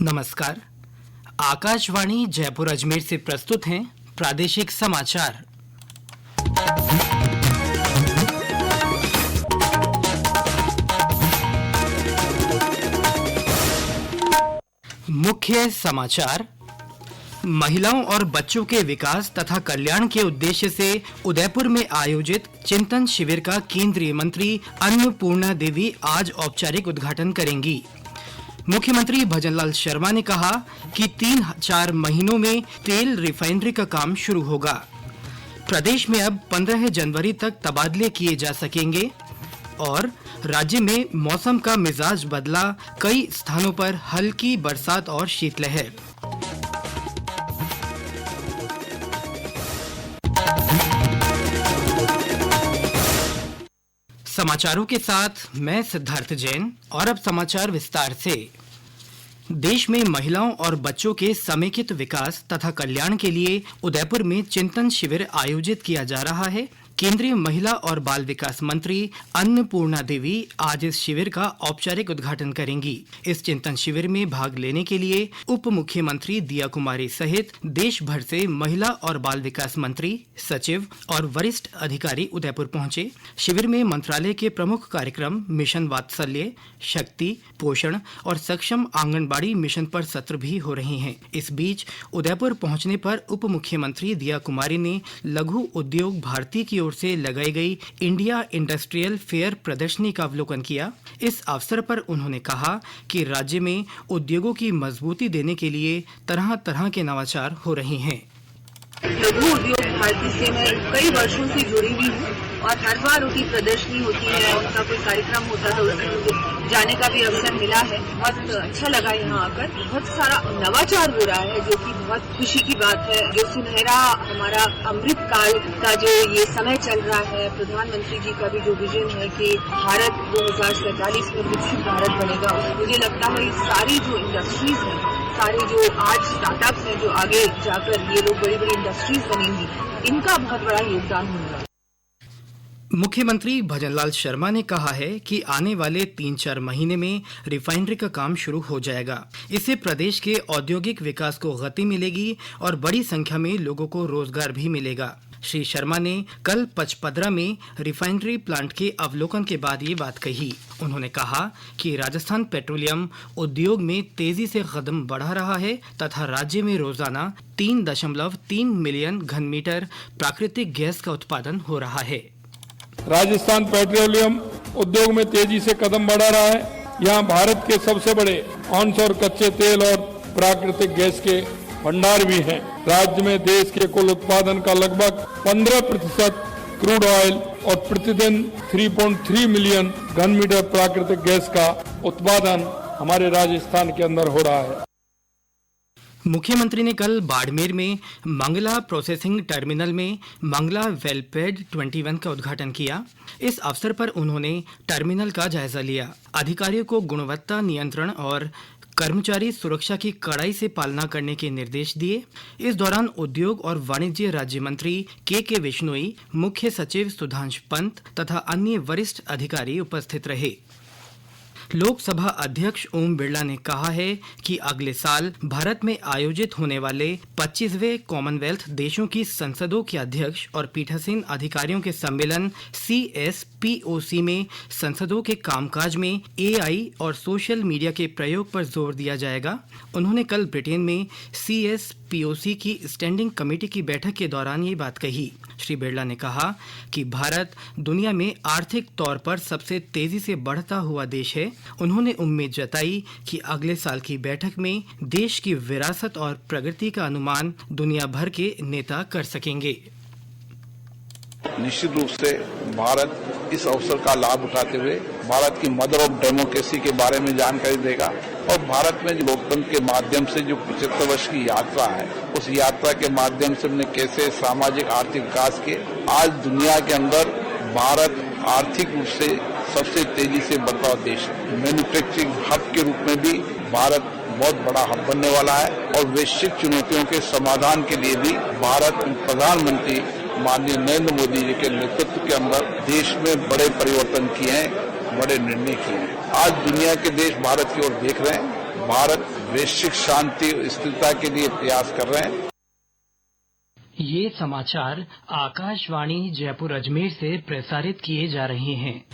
नमस्कार। आकाशवाणी जयपुर अजमेर से प्रस्तुत हैं प्रादेशिक समाचार। मुख्य समाचार। महिलाओं और बच्चों के विकास तथा कल्याण के उद्देश्य से उदयपुर में आयोजित चिंतन शिविर का केंद्रीय मंत्री अन्नपूर्णा देवी आज औपचारिक उद्घाटन करेंगी। मुख्यमंत्री भजनलाल शर्मा ने कहा कि 3-4 महीनों में तेल रिफाइनरी का काम शुरू होगा। प्रदेश में अब 15 जनवरी तक तबादले किए जा सकेंगे और राज्य में मौसम का मिजाज बदला, कई स्थानों पर हल्की बरसात और शीतलहर। समाचारों के साथ मैं सिद्धार्थ जैन और अब समाचार विस्तार से। देश में महिलाओं और बच्चों के समेकित विकास तथा कल्याण के लिए उदयपुर में चिंतन शिविर आयोजित किया जा रहा है। केंद्रीय महिला और बाल विकास मंत्री अन्नपूर्णा देवी आज इस शिविर का औपचारिक उद्घाटन करेंगी। इस चिंतन शिविर में भाग लेने के लिए उप मुख्यमंत्री दिया कुमारी सहित देश भर से महिला और बाल विकास मंत्री, सचिव और वरिष्ठ अधिकारी उदयपुर पहुंचे। शिविर में मंत्रालय के प्रमुख कार्यक्रम मिशन वात्सल्य, शक्ति, पोषण और सक्षम आंगनबाड़ी मिशन पर सत्र भी हो रहे हैं। इस बीच उदयपुर पहुंचने पर उप मुख्यमंत्री दिया कुमारी ने लघु उद्योग भारती की ओर से लगाई गई इंडिया इंडस्ट्रियल फेयर प्रदर्शनी का अवलोकन किया। इस अवसर पर उन्होंने कहा कि राज्य में उद्योगों की मजबूती देने के लिए तरह तरह के नवाचार हो रहे हैं। लघु उद्योग भारती से मैं कई वर्षों से जुड़ी हुई हूँ और हर बार उनकी प्रदर्शनी होती है, उनका कोई कार्यक्रम होता है तो उसमें मुझे जाने का भी अवसर मिला है। बहुत अच्छा लगा यहाँ आकर। बहुत सारा नवाचार हो रहा है जो कि बहुत खुशी की बात है। जो सुनहरा हमारा अमृत काल का जो ये समय चल रहा है, प्रधानमंत्री जी का भी जो विजन है कि भारत 2047 में विकसित भारत बनेगा, मुझे लगता है ये सारी जो इंडस्ट्रीज है, सारे जो आज स्टार्टअप्स हैं, जो आगे जाकर ये लोग बड़ी बड़ी इंडस्ट्रीज बनेंगी, इनका बहुत बड़ा योगदान होगा। मुख्यमंत्री भजनलाल शर्मा ने कहा है कि आने वाले 3-4 महीने में रिफाइनरी का काम शुरू हो जाएगा। इससे प्रदेश के औद्योगिक विकास को गति मिलेगी और बड़ी संख्या में लोगों को रोजगार भी मिलेगा। श्री शर्मा ने कल पचपदरा में रिफाइनरी प्लांट के अवलोकन के बाद ये बात कही। उन्होंने कहा कि राजस्थान पेट्रोलियम उद्योग में तेजी से कदम बढ़ा रहा है तथा राज्य में रोजाना 3.3 मिलियन घन मीटर प्राकृतिक गैस का उत्पादन हो रहा है। राजस्थान पेट्रोलियम उद्योग में तेजी से कदम बढ़ा रहा है। यहाँ भारत के सबसे बड़े ऑनशोर कच्चे तेल और प्राकृतिक गैस के भंडार भी हैं। राज्य में देश के कुल उत्पादन का लगभग 15% क्रूड ऑयल और प्रतिदिन 3.3 मिलियन घन मीटर प्राकृतिक गैस का उत्पादन हमारे राजस्थान के अंदर हो रहा है। मुख्यमंत्री ने कल बाड़मेर में मंगला प्रोसेसिंग टर्मिनल में मंगला वेलपेड 21 का उद्घाटन किया। इस अवसर पर उन्होंने टर्मिनल का जायजा लिया। अधिकारियों को गुणवत्ता नियंत्रण और कर्मचारी सुरक्षा की कड़ाई से पालना करने के निर्देश दिए। इस दौरान उद्योग और वाणिज्य राज्य मंत्री के विश्नोई, मुख्य सचिव सुधांशु पंत तथा अन्य वरिष्ठ अधिकारी उपस्थित रहे। लोकसभा अध्यक्ष ओम बिरला ने कहा है कि अगले साल भारत में आयोजित होने वाले 25वें कॉमनवेल्थ देशों की संसदों के अध्यक्ष और पीठासीन अधिकारियों के सम्मेलन CSPOC में संसदों के कामकाज में AI और सोशल मीडिया के प्रयोग पर जोर दिया जाएगा। उन्होंने कल ब्रिटेन में CSPOC की स्टैंडिंग कमेटी की बैठक के दौरान ये बात कही। श्री बिरला ने कहा कि भारत दुनिया में आर्थिक तौर पर सबसे तेजी से बढ़ता हुआ देश है। उन्होंने उम्मीद जताई कि अगले साल की बैठक में देश की विरासत और प्रगति का अनुमान दुनिया भर के नेता कर सकेंगे। निश्चित रूप से भारत इस अवसर का लाभ उठाते हुए भारत की मदर ऑफ डेमोक्रेसी के बारे में जानकारी देगा और भारत में लोकतंत्र के माध्यम से जो 75 वर्ष की यात्रा है, उस यात्रा के माध्यम से हमने कैसे सामाजिक आर्थिक विकास के आज दुनिया के अंदर भारत आर्थिक रूप से सबसे तेजी से बढ़ता हुआ देश है। मैन्युफैक्चरिंग हब के रूप में भी भारत बहुत बड़ा हब बनने वाला है और वैश्विक चुनौतियों के समाधान के लिए भी भारत प्रधानमंत्री माननीय नरेंद्र मोदी जी के नेतृत्व के अंदर देश में बड़े परिवर्तन किए हैं, बड़े निर्णय किए हैं। आज दुनिया के देश भारत की ओर देख रहे हैं। भारत वैश्विक शांति और स्थिरता के लिए प्रयास कर रहे हैं। ये समाचार आकाशवाणी जयपुर अजमेर से प्रसारित किए जा रहे हैं।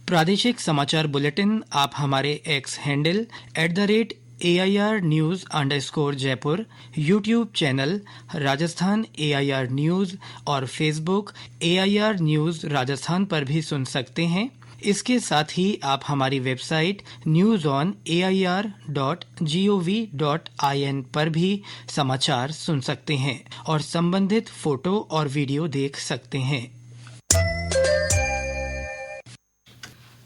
प्रादेशिक समाचार बुलेटिन आप हमारे x handle @AIR News_ Jaipur, YouTube channel Rajasthan AIR news और फेसबुक AIR न्यूज राजस्थान पर भी सुन सकते हैं। इसके साथ ही आप हमारी वेबसाइट newson.air.gov.in पर भी समाचार सुन सकते हैं और संबंधित फोटो और वीडियो देख सकते हैं।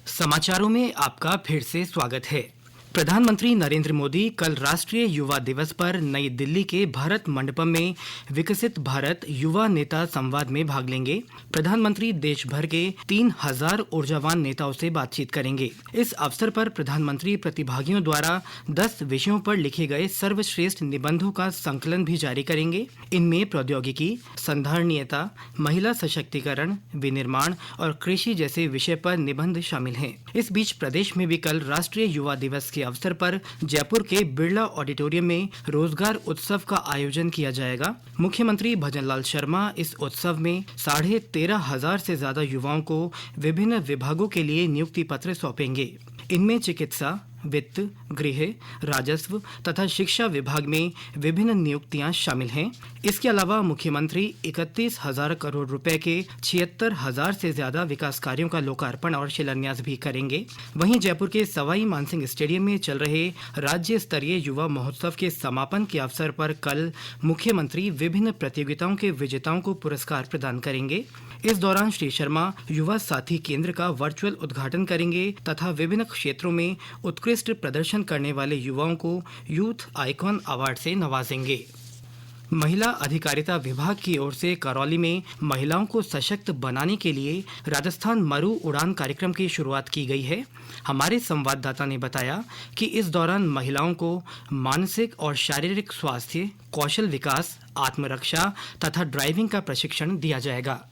समाचारों में आपका फिर से स्वागत है। प्रधानमंत्री नरेंद्र मोदी कल राष्ट्रीय युवा दिवस पर नई दिल्ली के भारत मंडपम में विकसित भारत युवा नेता संवाद में भाग लेंगे। प्रधानमंत्री देश भर के 3000 ऊर्जावान नेताओं से बातचीत करेंगे। इस अवसर पर प्रधानमंत्री प्रतिभागियों द्वारा 10 विषयों पर लिखे गए सर्वश्रेष्ठ निबंधों का संकलन भी जारी करेंगे। इनमें प्रौद्योगिकी, संधारणीयता, महिला सशक्तिकरण, विनिर्माण और कृषि जैसे विषय पर निबंध शामिल हैं। इस बीच प्रदेश में भी कल राष्ट्रीय युवा दिवस के अवसर पर जयपुर के बिरला ऑडिटोरियम में रोजगार उत्सव का आयोजन किया जाएगा। मुख्यमंत्री भजनलाल शर्मा इस उत्सव में 13,500 से ज्यादा युवाओं को विभिन्न विभागों के लिए नियुक्ति पत्र सौंपेंगे। इनमें चिकित्सा, वित्त, गृह, राजस्व तथा शिक्षा विभाग में विभिन्न नियुक्तियां शामिल हैं। इसके अलावा मुख्यमंत्री 31,000 करोड़ रुपए के 76,000 से ज्यादा विकास कार्यों का लोकार्पण और शिलान्यास भी करेंगे। वहीं जयपुर के सवाई मानसिंह स्टेडियम में चल रहे राज्य स्तरीय युवा महोत्सव के समापन के अवसर पर कल मुख्यमंत्री विभिन्न प्रतियोगिताओं के विजेताओं को पुरस्कार प्रदान करेंगे। इस दौरान श्री शर्मा युवा साथी केंद्र का वर्चुअल उद्घाटन करेंगे तथा विभिन्न क्षेत्रों में उत्कृष्ट प्रदर्शन करने वाले युवाओं को यूथ आइकॉन अवार्ड से नवाजेंगे। महिला अधिकारिता विभाग की ओर से करौली में महिलाओं को सशक्त बनाने के लिए राजस्थान मरु उड़ान कार्यक्रम की शुरुआत की गई है। हमारे संवाददाता ने बताया कि इस दौरान महिलाओं को मानसिक और शारीरिक स्वास्थ्य, कौशल विकास, आत्मरक्षा तथा ड्राइविंग का प्रशिक्षण दिया जाएगा।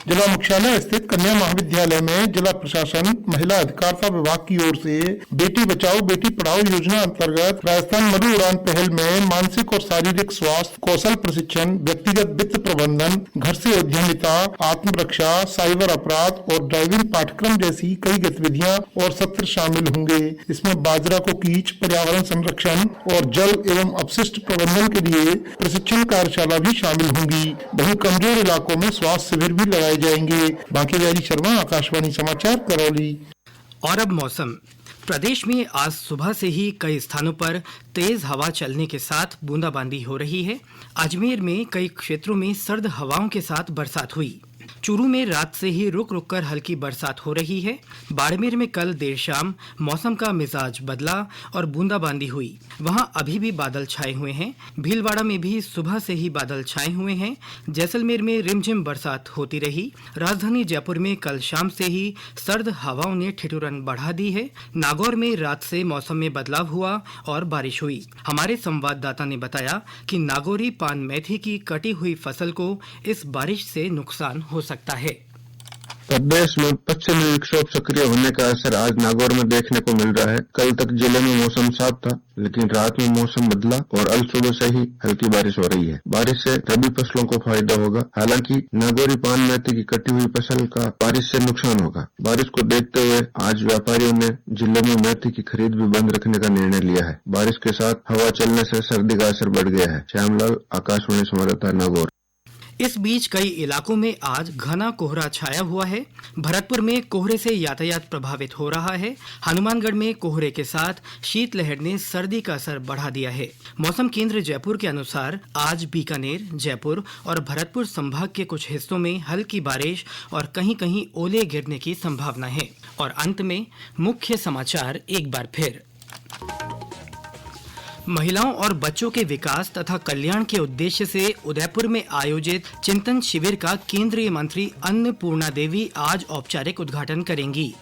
जिला मुख्यालय स्थित कन्या महाविद्यालय में जिला प्रशासन महिला अधिकारिता विभाग की ओर से बेटी बचाओ बेटी पढ़ाओ योजना अंतर्गत राजस्थान मरु उड़ान पहल में मानसिक और शारीरिक स्वास्थ्य, कौशल प्रशिक्षण, व्यक्तिगत वित्त प्रबंधन, घर से उद्यमिता, आत्मरक्षा, साइबर अपराध और ड्राइविंग पाठ्यक्रम जैसी कई गतिविधियां और सत्र शामिल होंगे। इसमें बाजरा को कीच, पर्यावरण संरक्षण और जल एवं अपशिष्ट प्रबंधन के लिए प्रशिक्षण कार्यशाला भी शामिल होंगी। वहीं कमजोर इलाकों में स्वास्थ्य शिविर भी लगाए जाएंगे। बाकी बिहारी शर्मा, आकाशवाणी समाचार, करौली। और अब मौसम। प्रदेश में आज सुबह से ही कई स्थानों पर तेज हवा चलने के साथ बूंदाबांदी हो रही है। अजमेर में कई क्षेत्रों में सर्द हवाओं के साथ बरसात हुई। चूरू में रात से ही रुक रुक कर हल्की बरसात हो रही है। बाड़मेर में कल देर शाम मौसम का मिजाज बदला और बूंदाबांदी हुई। वहां अभी भी बादल छाए हुए हैं। भीलवाड़ा में भी सुबह से ही बादल छाए हुए हैं। जैसलमेर में रिमझिम बरसात होती रही। राजधानी जयपुर में कल शाम से ही सर्द हवाओं ने ठिठुरन बढ़ा दी है। नागौर में रात से मौसम में बदलाव हुआ और बारिश हुई। हमारे संवाददाता ने बताया कि नागौरी पान मेथी की कटी हुई फसल को इस बारिश से नुकसान हो सकता है। प्रदेश में पश्चिमी विक्षोभ सक्रिय होने का असर आज नागौर में देखने को मिल रहा है। कल तक जिले में मौसम साफ था, लेकिन रात में मौसम बदला और अल सुबह से ही हल्की बारिश हो रही है। बारिश से रबी फसलों को फायदा होगा। हालांकि नागौरी पान मेथी की कटी हुई फसल का बारिश से नुकसान होगा। बारिश को देखते हुए आज व्यापारियों ने जिले में मेथी की खरीद भी बंद रखने का निर्णय लिया है। बारिश के साथ हवा चलने से सर्दी का असर बढ़ गया है। श्यामलाल, आकाशवाणी संवाददाता, नागौर। इस बीच कई इलाकों में आज घना कोहरा छाया हुआ है। भरतपुर में कोहरे से यातायात प्रभावित हो रहा है। हनुमानगढ़ में कोहरे के साथ शीतलहर ने सर्दी का असर बढ़ा दिया है। मौसम केंद्र जयपुर के अनुसार आज बीकानेर, जयपुर और भरतपुर संभाग के कुछ हिस्सों में हल्की बारिश और कहीं-कहीं ओले गिरने की संभावना है। और अंत में मुख्य समाचार एक बार फिर। महिलाओं और बच्चों के विकास तथा कल्याण के उद्देश्य से उदयपुर में आयोजित चिंतन शिविर का केंद्रीय मंत्री अन्नपूर्णा देवी आज औपचारिक उद्घाटन करेंगी।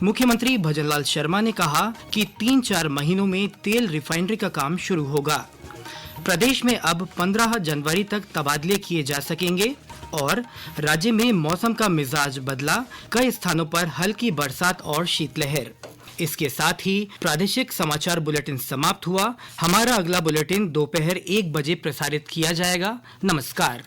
मुख्यमंत्री भजनलाल शर्मा ने कहा कि 3-4 महीनों में तेल रिफाइनरी का काम शुरू होगा। प्रदेश में अब 15 जनवरी तक तबादले किए जा सकेंगे। और राज्य में मौसम का मिजाज बदला, कई स्थानों पर हल्की बरसात और शीतलहर। इसके साथ ही प्रादेशिक समाचार बुलेटिन समाप्त हुआ। हमारा अगला बुलेटिन दोपहर 1 बजे प्रसारित किया जाएगा। नमस्कार।